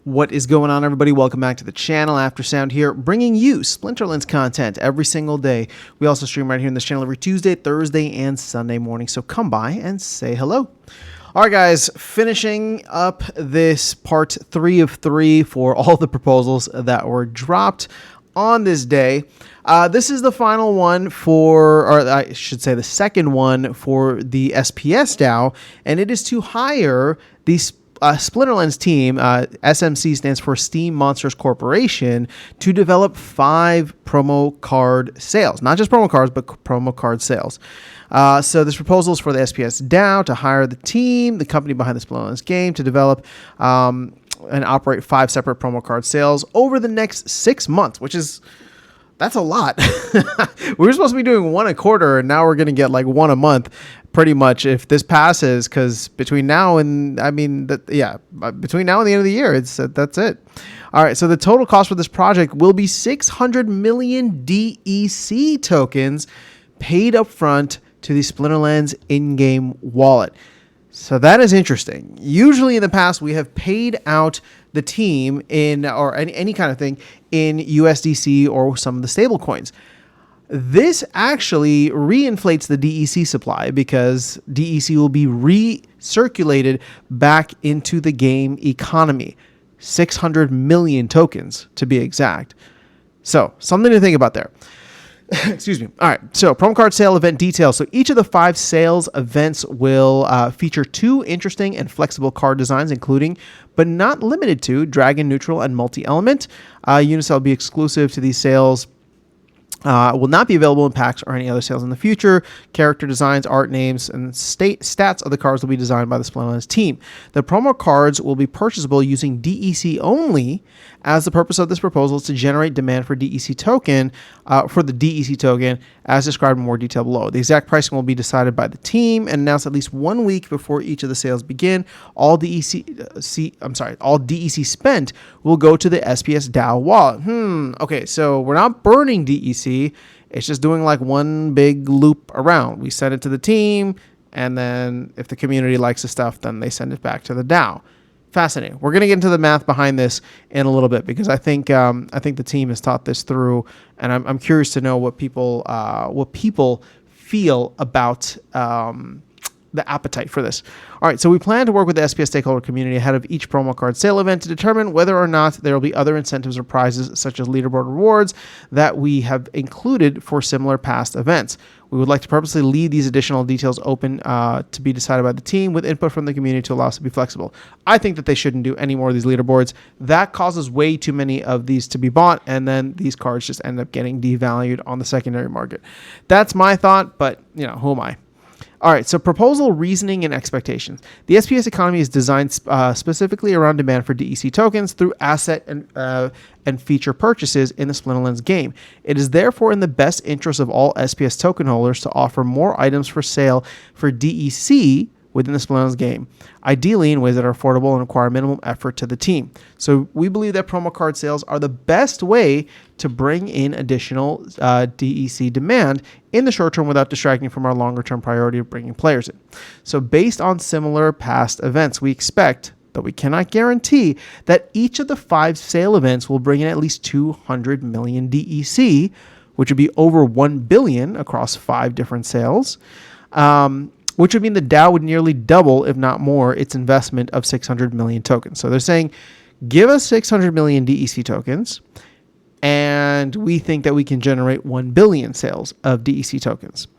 What is going on, everybody? Welcome back to the channel. After Sound here, bringing you Splinterlands content every single day. We also stream right here in this channel every Tuesday, Thursday, and Sunday morning, so come by and say hello. All right, guys, finishing up this part 3 of 3 for all the proposals that were dropped on this day. This is the final one for, or I should say the second one for the SPS DAO, and it is to hire the Splinterlands team, SMC stands for Steam Monsters Corporation, to develop 5 promo card sales. Not just promo cards, but promo card sales. So this proposal is for the SPS DAO to hire the team, the company behind the Splinterlands game, to develop and operate 5 separate promo card sales over the next 6 months, which is... that's a lot. We were supposed to be doing 1 a quarter, and now we're going to get like 1 a month, pretty much, if this passes. Because between now and between now and the end of the year, that's it. All right. So the total cost for this project will be 600 million DEC tokens paid up front to the Splinterlands in-game wallet. So that is interesting. Usually in the past, we have paid out the team in, or any kind of thing, in USDC or some of the stable coins. This actually reinflates the DEC supply because DEC will be recirculated back into the game economy. 600 million tokens to be exact. So something to think about there. Excuse me. All right. So promo card sale event details. So each of the 5 sales events will feature 2 interesting and flexible card designs, including, but not limited to, Dragon, Neutral, and Multi-Element. Units that will be exclusive to these sales will not be available in packs or any other sales in the future. Character designs, art names, and stats of the cards will be designed by the Splinterlands team. The promo cards will be purchasable using DEC only, as the purpose of this proposal is to generate demand for DEC token, for the DEC token, as described in more detail below. The exact pricing will be decided by the team and announced at least 1 week before each of the sales begin. All DEC spent will go to the SPS DAO wallet. Okay, so we're not burning DEC. It's just doing like one big loop around. We send it to the team, and then if the community likes the stuff, then they send it back to the DAO. Fascinating. We're going to get into the math behind this in a little bit, because I think the team has thought this through, and I'm curious to know what people feel about the appetite for this. All right, so we plan to work with the SPS stakeholder community ahead of each promo card sale event to determine whether or not there will be other incentives or prizes, such as leaderboard rewards, that we have included for similar past events. We would like to purposely leave these additional details open to be decided by the team, with input from the community to allow us to be flexible. I think that they shouldn't do any more of these leaderboards. That causes way too many of these to be bought, and then these cards just end up getting devalued on the secondary market. That's my thought, but who am I? All right, so proposal, reasoning, and expectations. The SPS economy is designed specifically around demand for DEC tokens through asset and feature purchases in the Splinterlands game. It is therefore in the best interest of all SPS token holders to offer more items for sale for DEC within the Splinterlands game, ideally in ways that are affordable and require minimum effort to the team. So we believe that promo card sales are the best way to bring in additional DEC demand in the short term without distracting from our longer term priority of bringing players in. So based on similar past events, we expect, though we cannot guarantee, that each of the 5 sale events will bring in at least 200 million DEC, which would be over 1 billion across 5 different sales. Which would mean the DAO would nearly double, if not more, its investment of 600 million tokens. So they're saying, give us 600 million DEC tokens, and we think that we can generate 1 billion sales of DEC tokens.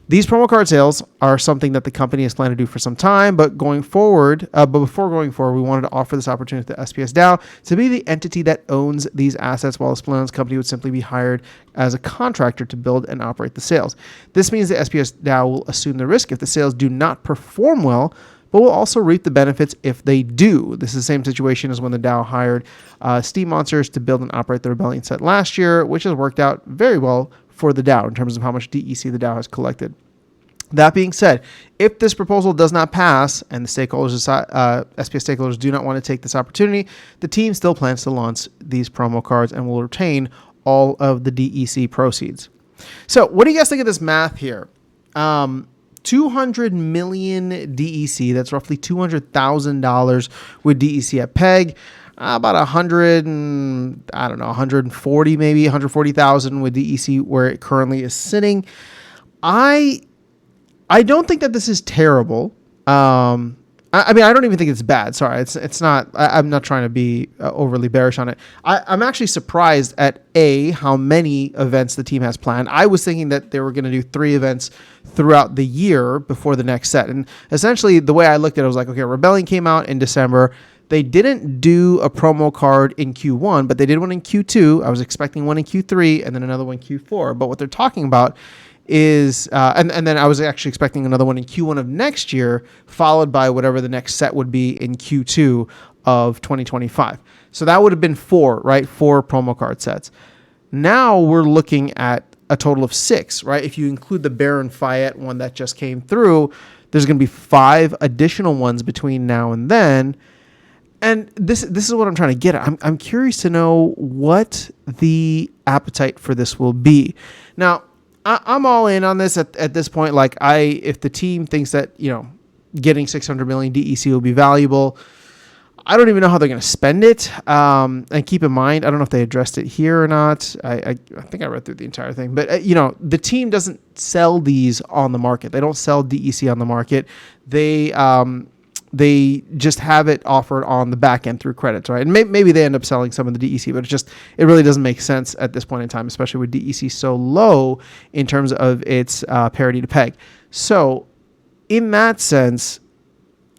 These promo card sales are something that the company has planned to do for some time, but before going forward, we wanted to offer this opportunity to the SPS DAO to be the entity that owns these assets, while the Splinterlands company would simply be hired as a contractor to build and operate the sales. This means the SPS DAO will assume the risk if the sales do not perform well, but will also reap the benefits if they do. This is the same situation as when the DAO hired Steam Monsters to build and operate the Rebellion set last year, which has worked out very well for the DAO in terms of how much DEC the DAO has collected. That being said, if this proposal does not pass and the stakeholders SPS stakeholders do not want to take this opportunity, the team still plans to launch these promo cards and will retain all of the DEC proceeds. So what do you guys think of this math here? 200 million DEC, that's roughly $200,000 with DEC at peg. about 100 and I don't know, 140 maybe 140,000 with DEC where it currently is sitting. I don't think that this is terrible. I mean, I don't even think it's bad. Sorry, it's not. I'm not trying to be overly bearish on it. I'm actually surprised at how many events the team has planned. I was thinking that they were going to do 3 events throughout the year before the next set. And essentially, the way I looked at it was like, okay, Rebellion came out in December. They didn't do a promo card in Q1, but they did one in Q2. I was expecting one in Q3 and then another one in Q4. But what they're talking about is, and then I was actually expecting another one in Q1 of next year, followed by whatever the next set would be in Q2 of 2025. So that would have been 4, right? 4 promo card sets. Now we're looking at a total of 6, right? If you include the Baron Fayette one that just came through, there's going to be 5 additional ones between now and then. And this is what I'm trying to get at. I'm curious to know what the appetite for this will be. Now, I'm all in on this at this point. Like if the team thinks that, getting 600 million DEC will be valuable, I don't even know how they're going to spend it. And keep in mind, I don't know if they addressed it here or not. I think I read through the entire thing, but the team doesn't sell these on the market. They don't sell DEC on the market. They just have it offered on the back end through credits, right? And maybe they end up selling some of the DEC, but it really doesn't make sense at this point in time, especially with DEC so low in terms of its parity to peg. So in that sense,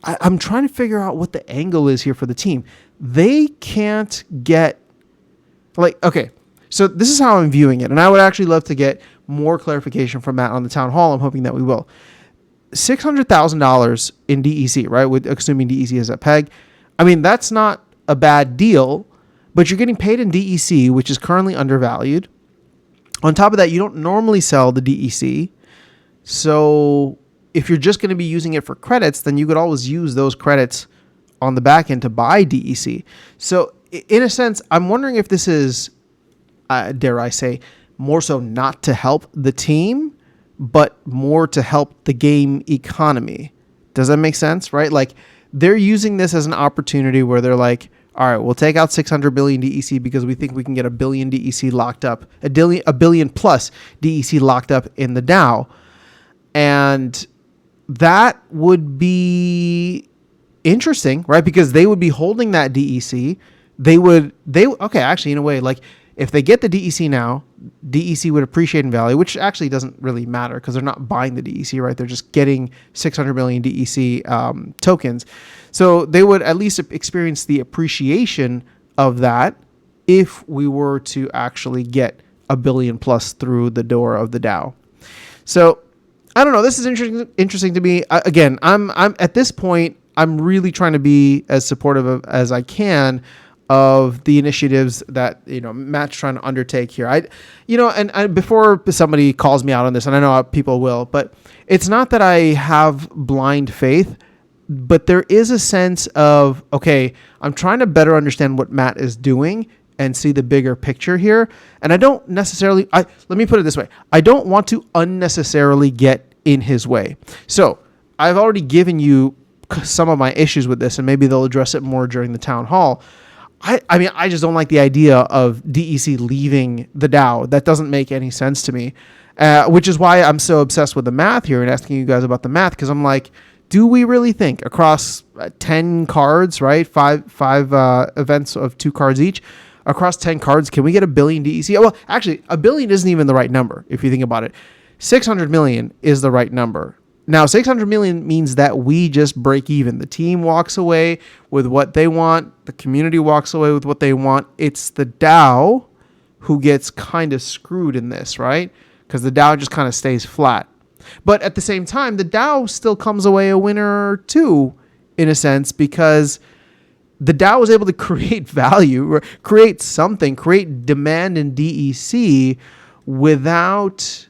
I'm trying to figure out what the angle is here for the team. They can't get okay. So this is how I'm viewing it. And I would actually love to get more clarification from Matt on the town hall. I'm hoping that we will. $600,000 in DEC, right? With assuming DEC is at peg. I mean, that's not a bad deal, but you're getting paid in DEC, which is currently undervalued. On top of that, you don't normally sell the DEC. So if you're just going to be using it for credits, then you could always use those credits on the back end to buy DEC. So in a sense, I'm wondering if this is, dare I say, more so not to help the team, but more to help the game economy. Does that make sense, right? Like they're using this as an opportunity where they're like, all right, we'll take out 600 billion DEC because we think we can get a billion DEC locked up, a billion plus DEC locked up in the DAO. And that would be interesting, right? Because they would be holding that DEC. Okay, actually, in a way, like if they get the DEC now, DEC would appreciate in value, which actually doesn't really matter because they're not buying the DEC, right? They're just getting 600 million DEC tokens. So they would at least experience the appreciation of that if we were to actually get a billion plus through the door of the DAO. So I don't know. This is interesting to me. Again, I'm at this point, I'm really trying to be as supportive as I can of the initiatives that Matt's trying to undertake here. And before somebody calls me out on this, and I know people will, but it's not that I have blind faith, but there is a sense of, okay, I'm trying to better understand what Matt is doing and see the bigger picture here. And I don't necessarily, let me put it this way. I don't want to unnecessarily get in his way. So I've already given you some of my issues with this, and maybe they'll address it more during the town hall. I mean, I just don't like the idea of DEC leaving the DAO. That doesn't make any sense to me, which is why I'm so obsessed with the math here and asking you guys about the math, because I'm like, do we really think across 10 cards, right, five events of 2 cards each, across 10 cards, can we get a billion DEC? Well, actually, a billion isn't even the right number if you think about it. 600 million is the right number. Now, 600 million means that we just break even. The team walks away with what they want. The community walks away with what they want. It's the DAO who gets kind of screwed in this, right? Because the DAO just kind of stays flat. But at the same time, the DAO still comes away a winner too, in a sense, because the DAO was able to create value, create something, create demand in DEC without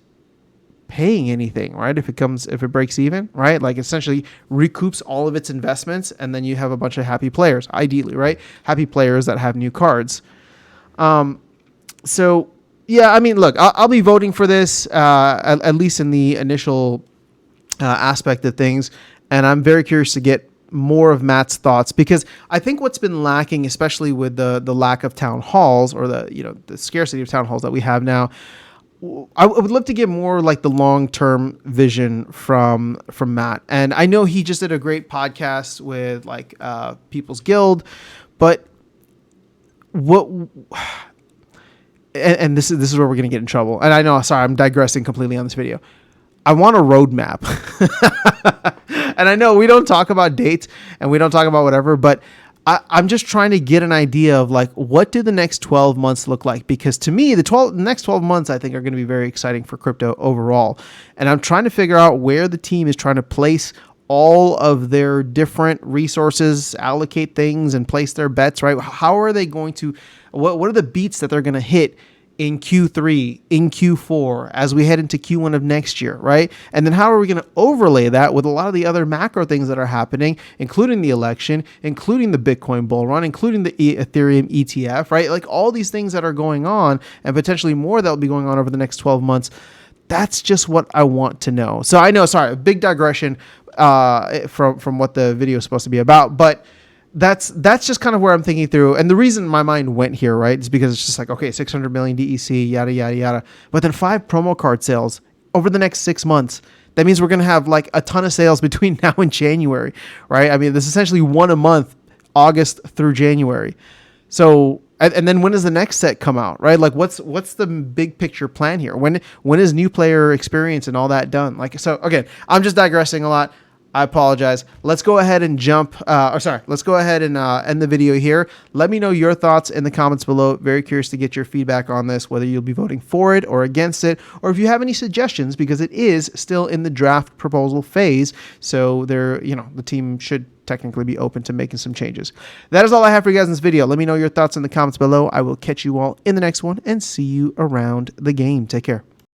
paying anything, right? If it breaks even, right? Like essentially recoups all of its investments, and then you have a bunch of happy players, ideally, right? Happy players that have new cards. So yeah, I mean, look, I'll be voting for this, at least in the initial aspect of things. And I'm very curious to get more of Matt's thoughts, because I think what's been lacking, especially with the lack of town halls, or the scarcity of town halls that we have now. I would love to get more like the long-term vision from Matt. And I know he just did a great podcast with like People's Guild, but what, and this is where we're going to get in trouble. And I know, sorry, I'm digressing completely on this video. I want a roadmap. And I know we don't talk about dates and we don't talk about whatever, but I'm just trying to get an idea of like, what do the next 12 months look like? Because to me, the next 12 months, I think, are going to be very exciting for crypto overall. And I'm trying to figure out where the team is trying to place all of their different resources, allocate things, and place their bets, right? How are they going to, what are the beats that they're going to hit in Q3, in Q4, as we head into Q1 of next year, right? And then how are we going to overlay that with a lot of the other macro things that are happening, including the election, including the Bitcoin bull run, including the Ethereum ETF, right? Like all these things that are going on, and potentially more that will be going on over the next 12 months. That's just what I want to know. So I know, sorry, a big digression from what the video is supposed to be about, but that's just kind of where I'm thinking through. And the reason my mind went here, right, is because it's just like, okay, 600 million DEC, yada, yada, yada. But then 5 promo card sales over the next 6 months. That means we're going to have like a ton of sales between now and January, right? I mean, this is essentially one a month, August through January. So, and then when does the next set come out, right? Like what's the big picture plan here? When is new player experience and all that done? Like, so again, I'm just digressing a lot. I apologize. Let's go ahead and let's go ahead and end the video here. Let me know your thoughts in the comments below. Very curious to get your feedback on this, whether you'll be voting for it or against it, or if you have any suggestions, because it is still in the draft proposal phase. So the team should technically be open to making some changes. That is all I have for you guys in this video. Let me know your thoughts in the comments below. I will catch you all in the next one and see you around the game. Take care.